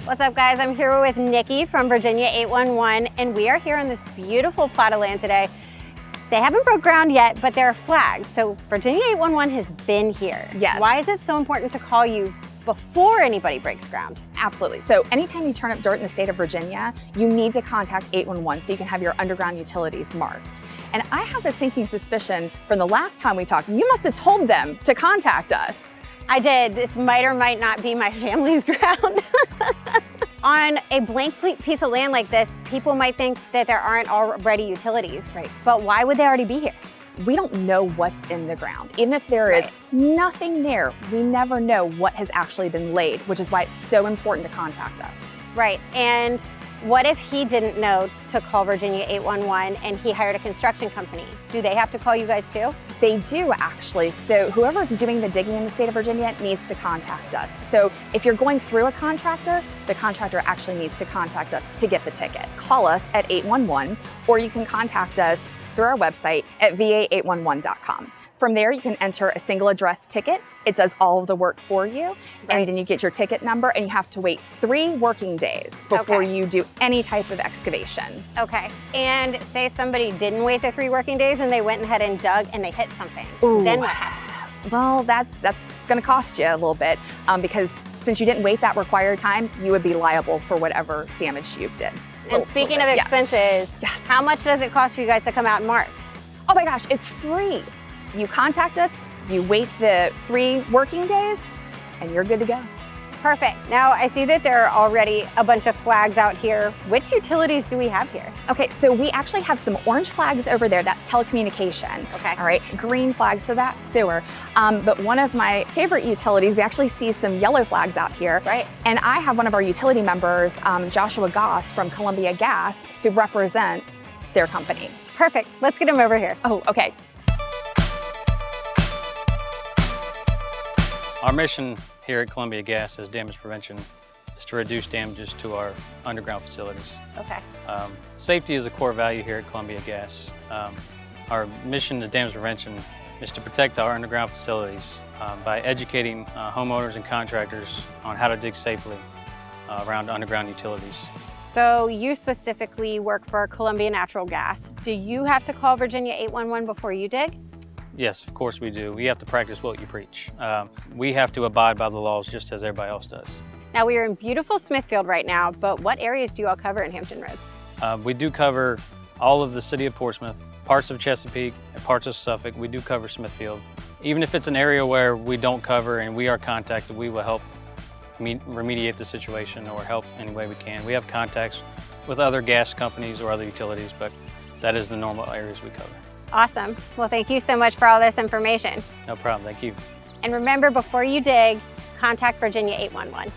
What's up, guys? I'm here with Nikki from Virginia 811, and we are here on this beautiful plot of land today. They haven't broke ground yet, but there are flags. So Virginia 811 has been here. Yes. Why is it so important to call you before anybody breaks ground? Absolutely. So anytime you turn up dirt in the state of Virginia, you need to contact 811 so you can have your underground utilities marked. And I have a sinking suspicion from the last time we talked, you must have told them to contact us. I did. This might or might not be my family's ground. On a blank piece of land like this, people might think that there aren't already utilities. Right. But why would they already be here? We don't know what's in the ground. Even if there is nothing there, we never know what has actually been laid, which is why it's so important to contact us. Right. And what if he didn't know to call Virginia 811 and he hired a construction company? Do they have to call you guys too? They do, actually. So whoever's doing the digging in the state of Virginia needs to contact us. So if you're going through a contractor, the contractor actually needs to contact us to get the ticket. Call us at 811, or you can contact us through our website at va811.com. From there, you can enter a single address ticket. It does all of the work for you, and then you get your ticket number, and you have to wait 3 working days before you do any type of excavation. Okay. And say somebody didn't wait the 3 working days and they went ahead and dug and they hit something. Ooh. Then what happens? Well, that's going to cost you a little bit because since you didn't wait that required time, you would be liable for whatever damage you did. And speaking of expenses, how much does it cost for you guys to come out and mark? Oh my gosh, it's free. You contact us, you wait the 3 working days, and you're good to go. Perfect. Now I see that there are already a bunch of flags out here. Which utilities do we have here? Okay, so we actually have some orange flags over there. That's telecommunication. Okay. All right, green flags, so that's sewer. But one of my favorite utilities, we actually see some yellow flags out here. Right. And I have one of our utility members, Joshua Goss from Columbia Gas, who represents their company. Perfect. Let's get him over here. Oh, okay. Our mission here at Columbia Gas as damage prevention is to reduce damages to our underground facilities. Okay. Safety is a core value here at Columbia Gas. Our mission as damage prevention is to protect our underground facilities by educating homeowners and contractors on how to dig safely around underground utilities. So you specifically work for Columbia Natural Gas. Do you have to call Virginia 811 before you dig? Yes, of course we do. We have to practice what you preach. We have to abide by the laws just as everybody else does. Now we are in beautiful Smithfield right now, but what areas do you all cover in Hampton Roads? We do cover all of the city of Portsmouth, parts of Chesapeake, and parts of Suffolk. We do cover Smithfield. Even if it's an area where we don't cover and we are contacted, we will help remediate the situation or help any way we can. We have contacts with other gas companies or other utilities, but that is the normal areas we cover. Awesome. Well, thank you so much for all this information. No problem. Thank you. And remember, before you dig, contact Virginia 811.